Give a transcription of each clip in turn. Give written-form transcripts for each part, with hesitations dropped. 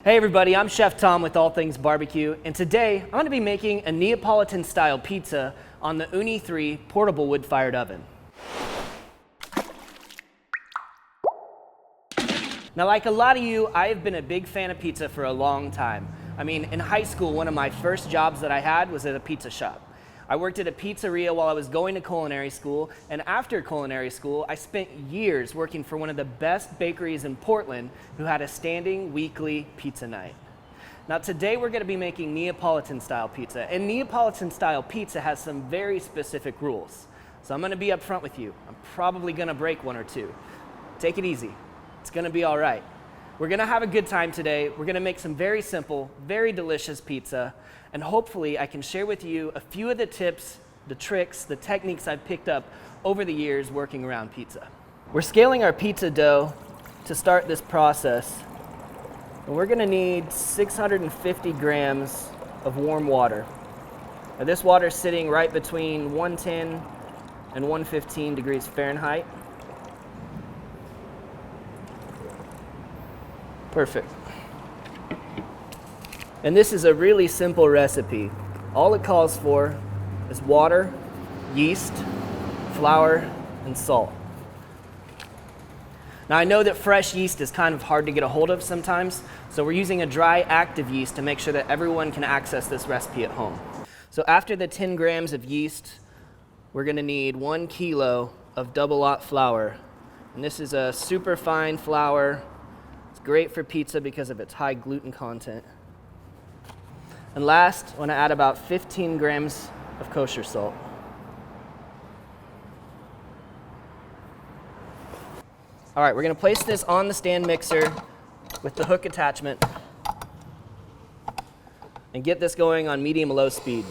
Hey everybody, I'm Chef Tom with All Things Barbecue, and today I'm going to be making a Neapolitan-style pizza on the Ooni 3 portable wood-fired oven. Now, like a lot of you, I have been a big fan of pizza for a long time. I mean, in high school, one of my first jobs that I had was at a pizza shop. I worked at a pizzeria while I was going to culinary school, and after culinary school, I spent years working for one of the best bakeries in Portland who had a standing weekly pizza night. Now today we're going to be making Neapolitan-style pizza, and Neapolitan-style pizza has some very specific rules. So I'm going to be upfront with you. I'm probably going to break one or two. Take it easy. It's going to be all right. We're going to have a good time today. We're going to make some very simple, very delicious pizza, and hopefully I can share with you a few of the tips, the tricks, the techniques I've picked up over the years working around pizza. We're scaling our pizza dough to start this process, and we're going to need 650 grams of warm water. Now, this water is sitting right between 110 and 115 degrees Fahrenheit. Perfect. And this is a really simple recipe. All it calls for is water, yeast, flour, and salt. Now I know that fresh yeast is kind of hard to get a hold of sometimes, so we're using a dry active yeast to make sure that everyone can access this recipe at home. So after the 10 grams of yeast, we're gonna need 1 kilo of double-aught flour. And this is a super fine flour. It's great for pizza because of its high gluten content. And last, I want to add about 15 grams of kosher salt. All right, we're going to place this on the stand mixer with the hook attachment and get this going on medium-low speed.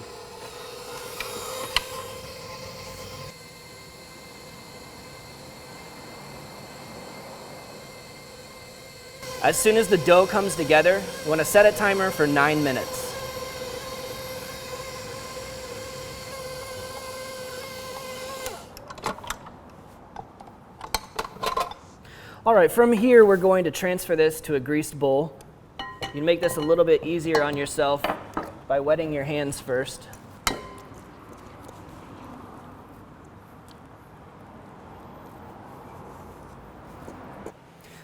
As soon as the dough comes together, we want to set a timer for 9 minutes. All right, from here we're going to transfer this to a greased bowl. You can make this a little bit easier on yourself by wetting your hands first.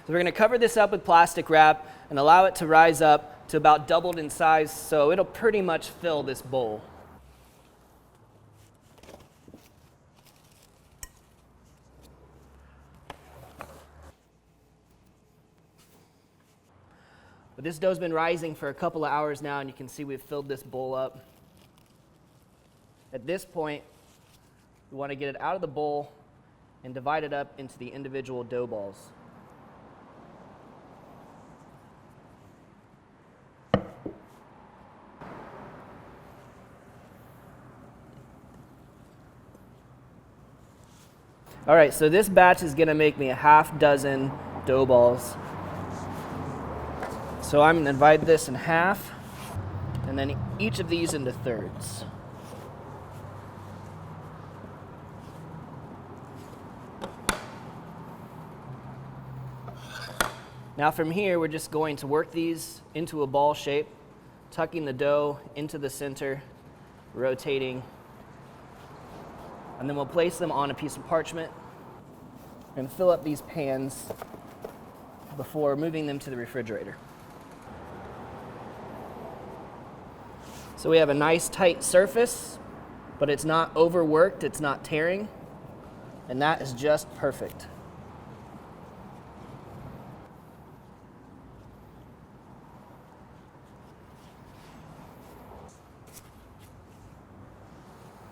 So we're going to cover this up with plastic wrap and allow it to rise up to about doubled in size, so it'll pretty much fill this bowl. But this dough's been rising for a couple of hours now, and you can see we've filled this bowl up. At this point, we want to get it out of the bowl and divide it up into the individual dough balls. All right, so this batch is going to make me a half dozen dough balls. So I'm going to divide this in half, and then each of these into thirds. Now from here, we're just going to work these into a ball shape, tucking the dough into the center, rotating, and then we'll place them on a piece of parchment and fill up these pans before moving them to the refrigerator. So we have a nice tight surface, but it's not overworked, it's not tearing, and that is just perfect.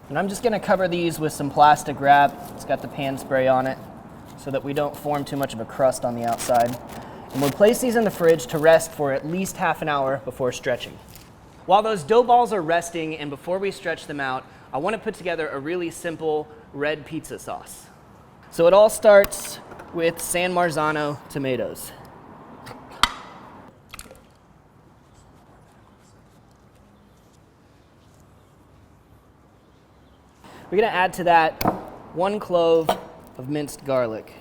And I'm just going to cover these with some plastic wrap. It's got the pan spray on it so that we don't form too much of a crust on the outside. And we'll place these in the fridge to rest for at least half an hour before stretching. While those dough balls are resting and before we stretch them out, I want to put together a really simple red pizza sauce. So it all starts with San Marzano tomatoes. We're going to add to that 1 clove of minced garlic.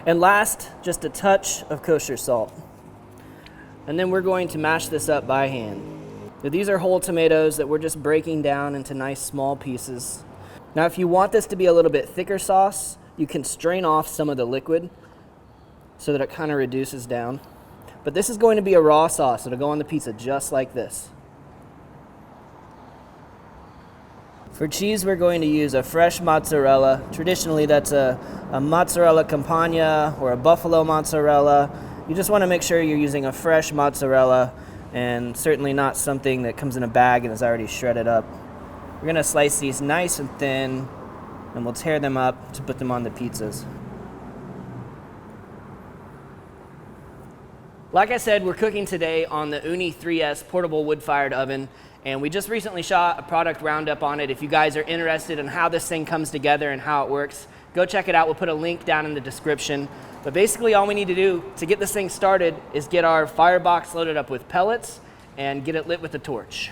And last, just a touch of kosher salt. And then we're going to mash this up by hand. Now, these are whole tomatoes that we're just breaking down into nice small pieces. Now, if you want this to be a little bit thicker sauce, you can strain off some of the liquid so that it kind of reduces down. But this is going to be a raw sauce. It'll go on the pizza just like this. For cheese, we're going to use a fresh mozzarella. Traditionally, that's a mozzarella campagna or a buffalo mozzarella. You just want to make sure you're using a fresh mozzarella and certainly not something that comes in a bag and is already shredded up. We're going to slice these nice and thin, and we'll tear them up to put them on the pizzas. Like I said, we're cooking today on the Ooni 3S portable wood-fired oven, and we just recently shot a product roundup on it. If you guys are interested in how this thing comes together and how it works, go check it out. We'll put a link down in the description. But basically all we need to do to get this thing started is get our firebox loaded up with pellets and get it lit with a torch.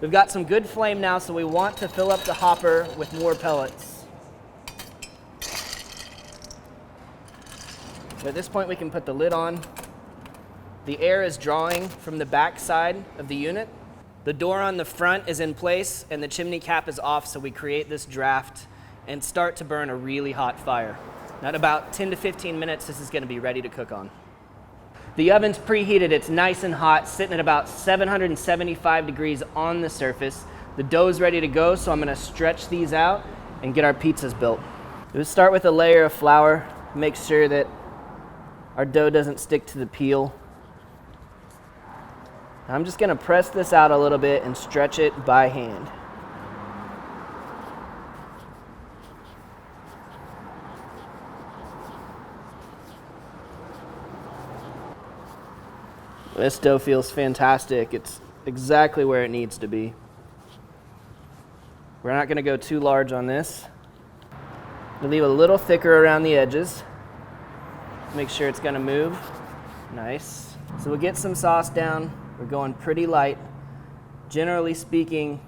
We've got some good flame now, so we want to fill up the hopper with more pellets. So at this point we can put the lid on. The air is drawing from the back side of the unit. The door on the front is in place and the chimney cap is off, so we create this draft and start to burn a really hot fire. Now, in about 10 to 15 minutes, this is going to be ready to cook on. The oven's preheated, it's nice and hot, sitting at about 775 degrees on the surface. The dough's ready to go, so I'm gonna stretch these out and get our pizzas built. We'll start with a layer of flour, make sure that our dough doesn't stick to the peel. I'm just gonna press this out a little bit and stretch it by hand. This dough feels fantastic. It's exactly where it needs to be. We're not gonna go too large on this. We'll leave a little thicker around the edges. Make sure it's gonna move. Nice. So we'll get some sauce down. We're going pretty light. Generally speaking,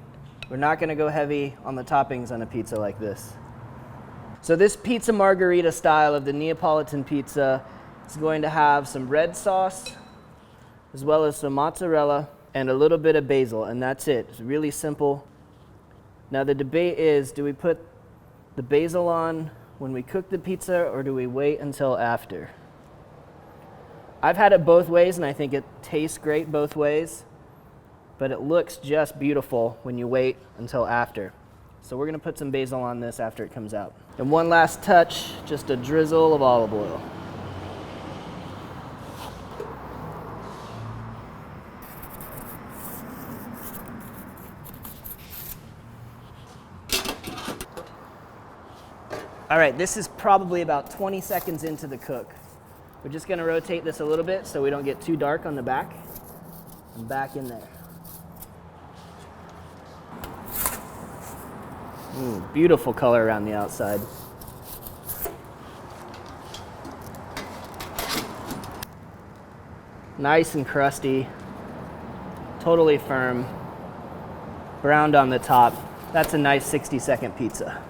we're not gonna go heavy on the toppings on a pizza like this. So this pizza margherita style of the Neapolitan pizza is going to have some red sauce, as well as some mozzarella and a little bit of basil, and that's it. It's really simple. Now the debate is, do we put the basil on when we cook the pizza or do we wait until after? I've had it both ways and I think it tastes great both ways, but it looks just beautiful when you wait until after. So we're gonna put some basil on this after it comes out. And one last touch, just a drizzle of olive oil. All right, this is probably about 20 seconds into the cook. We're just gonna rotate this a little bit so we don't get too dark on the back. And back in there. Beautiful color around the outside. Nice and crusty, totally firm, browned on the top. That's a nice 60-second pizza.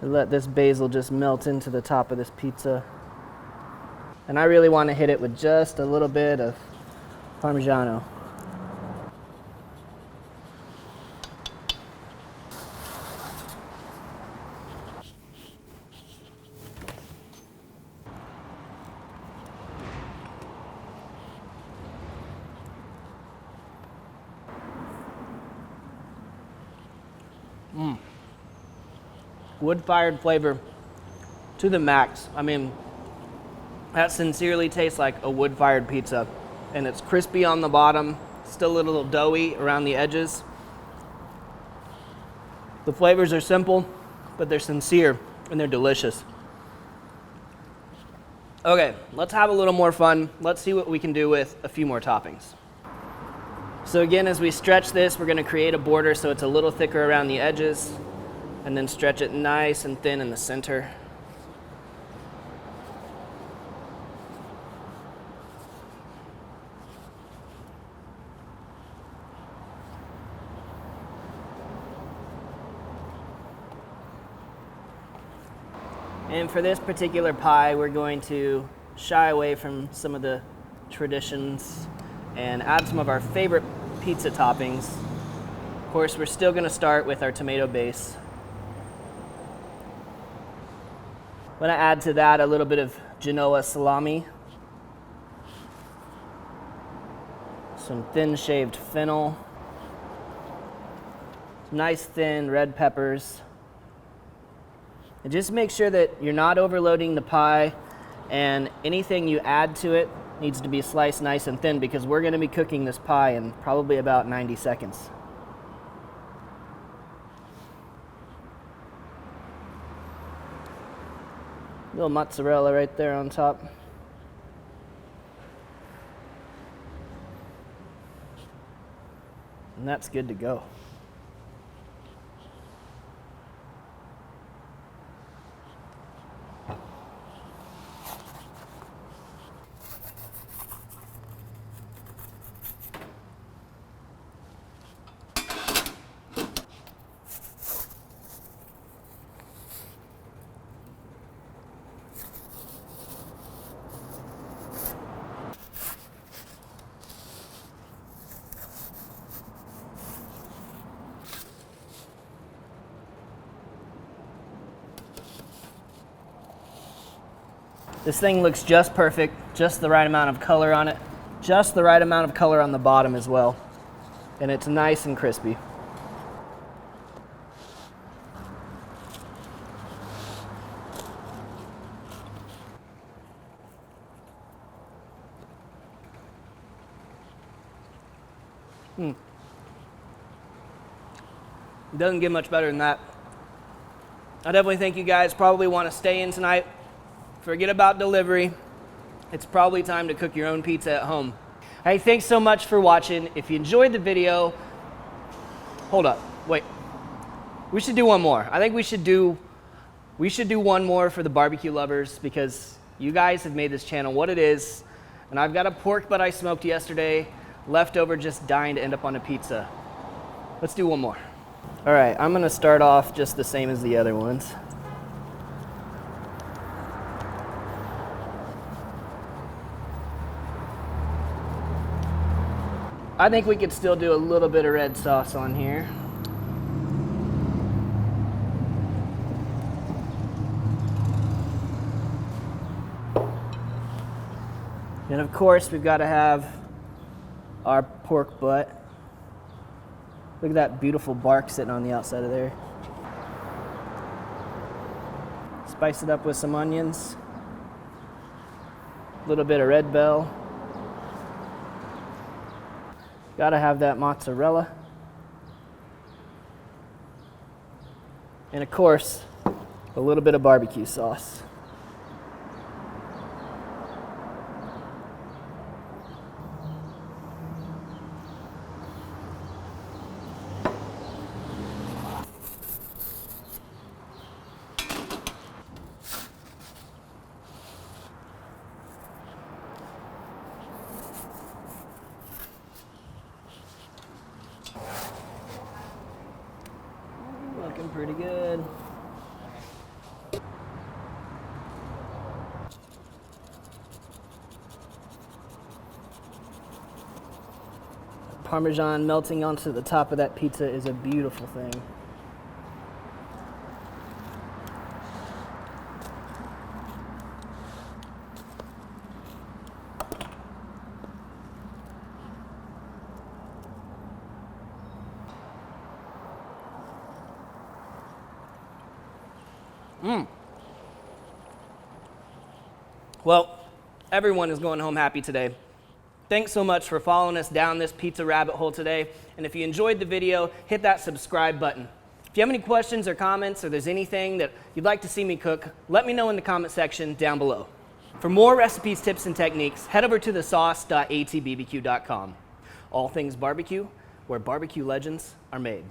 Let this basil just melt into the top of this pizza. And I really want to hit it with just a little bit of Parmigiano. Wood-fired flavor to the max. I mean, that sincerely tastes like a wood-fired pizza. And it's crispy on the bottom, still a little doughy around the edges. The flavors are simple, but they're sincere and they're delicious. Okay, let's have a little more fun. Let's see what we can do with a few more toppings. So again, as we stretch this, we're gonna create a border so it's a little thicker around the edges, and then stretch it nice and thin in the center. And for this particular pie, we're going to shy away from some of the traditions and add some of our favorite pizza toppings. Of course, we're still going to start with our tomato base. I'm going to add to that a little bit of Genoa salami, some thin shaved fennel, some nice thin red peppers. And just make sure that you're not overloading the pie, and anything you add to it needs to be sliced nice and thin, because we're going to be cooking this pie in probably about 90 seconds. A little mozzarella right there on top. And that's good to go. This thing looks just perfect, just the right amount of color on it, just the right amount of color on the bottom as well. And it's nice and crispy. It doesn't get much better than that. I definitely think you guys probably want to stay in tonight. Forget about delivery. It's probably time to cook your own pizza at home. Hey, thanks so much for watching. If you enjoyed the video, hold up, wait. We should do one more. I think we should do one more for the barbecue lovers, because you guys have made this channel what it is. And I've got a pork butt I smoked yesterday, leftover, just dying to end up on a pizza. Let's do one more. All right, I'm gonna start off just the same as the other ones. I think we could still do a little bit of red sauce on here. And of course, we've got to have our pork butt. Look at that beautiful bark sitting on the outside of there. Spice it up with some onions, a little bit of red bell. Gotta have that mozzarella. And of course, a little bit of barbecue sauce. Looking pretty good. Parmesan melting onto the top of that pizza is a beautiful thing. Well, everyone is going home happy today. Thanks so much for following us down this pizza rabbit hole today. And if you enjoyed the video, hit that subscribe button. If you have any questions or comments, or there's anything that you'd like to see me cook, let me know in the comment section down below. For more recipes, tips, and techniques, head over to thesauce.atbbq.com. All things barbecue, where barbecue legends are made.